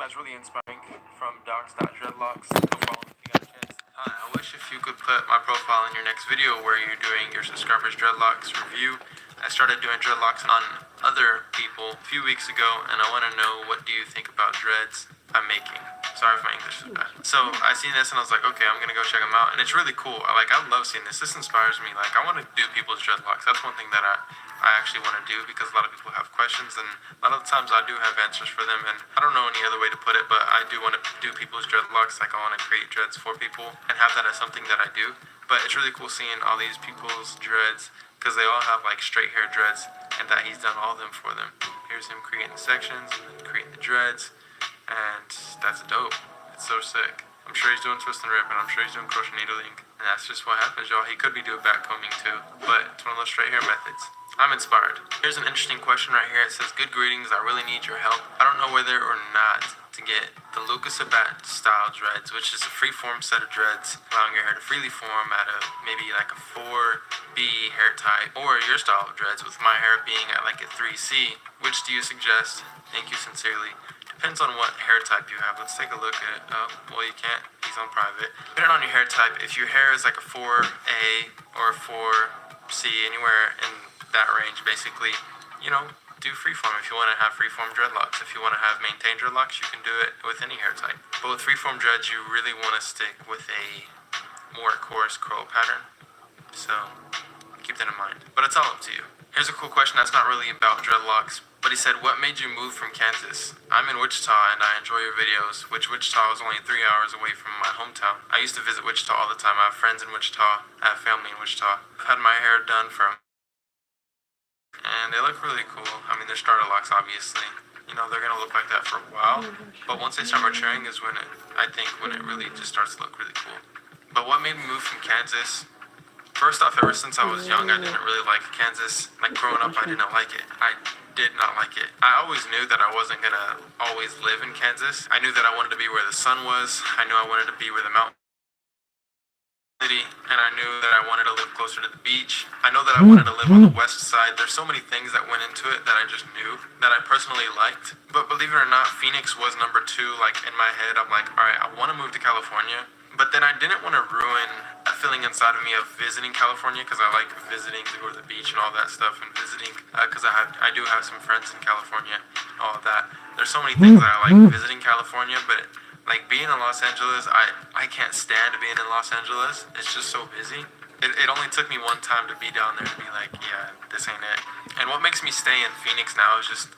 that's really inspiring from docs.dreadlocks. Go follow him if you got a chance. Hi, I wish if you could put my profile in your next video where you're doing your subscribers' dreadlocks review. I started doing dreadlocks on other people a few weeks ago, and I want to know, what do you think about dreads I'm making? Sorry if my English is bad. So I seen this and I was like, okay, I'm gonna go check them out, and it's really cool. I love seeing this. This inspires me. Like, I want to do people's dreadlocks. That's one thing that I actually want to do, because a lot of people have questions, and a lot of the times I do have answers for them, and I don't know any other way to put it, but I do want to do people's dreadlocks. Like, I want to create dreads for people and have that as something that I do. But it's really cool seeing all these people's dreads, because they all have like straight hair dreads, and that he's done all of them for them. Here's him creating the sections and then creating the dreads, and that's dope. It's so sick. I'm sure he's doing twist and rip, and I'm sure he's doing crochet needling, and that's just what happens, y'all. He could be doing back combing too, but it's one of those straight hair methods. I'm inspired. Here's an interesting question right here. It says, good greetings, I really need your help. I don't know whether or not to get the Lucas Sabat style dreads, which is a freeform set of dreads, allowing your hair to freely form at maybe like a 4B hair type, or your style of dreads with my hair being at like a 3C. Which do you suggest? Thank you sincerely. Depends on what hair type you have. Let's take a look at, well, you can't, he's on private. Depending on your hair type, if your hair is like a 4A or a 4C, anywhere in that range, basically, do freeform if you want to have freeform dreadlocks. If you want to have maintained dreadlocks, you can do it with any hair type. But with freeform dreads, you really want to stick with a more coarse curl pattern. So keep that in mind. But it's all up to you. Here's a cool question that's not really about dreadlocks, but he said, what made you move from Kansas? I'm in Wichita and I enjoy your videos, which Wichita is only 3 hours away from my hometown. I used to visit Wichita all the time. I have friends in Wichita. I have family in Wichita. I've had my hair done from, and they look really cool. I mean, they're starter locks, obviously. They're going to look like that for a while, but once they start maturing is when it really just starts to look really cool. But what made me move from Kansas? First off, ever since I was young, I didn't really like Kansas. Like, growing up, I didn't like it. I did not like it. I always knew that I wasn't going to always live in Kansas. I knew that I wanted to be where the sun was. I knew I wanted to be where the mountain city, and I knew that I wanted to live closer to the beach. I know that I wanted to live on the west side. There's so many things that went into it that I just knew that I personally liked. But believe it or not, Phoenix was number 2. Like, in my head, I'm like, all right, I want to move to California. But then I didn't want to ruin a feeling inside of me of visiting California, because I like visiting to go to the beach and all that stuff, and visiting because I do have some friends in California, all of that. There's so many things that I like visiting California, but like being in Los Angeles, I can't stand being in Los Angeles. It's just so busy. It only took me one time to be down there to be like, yeah, this ain't it. And what makes me stay in Phoenix now is just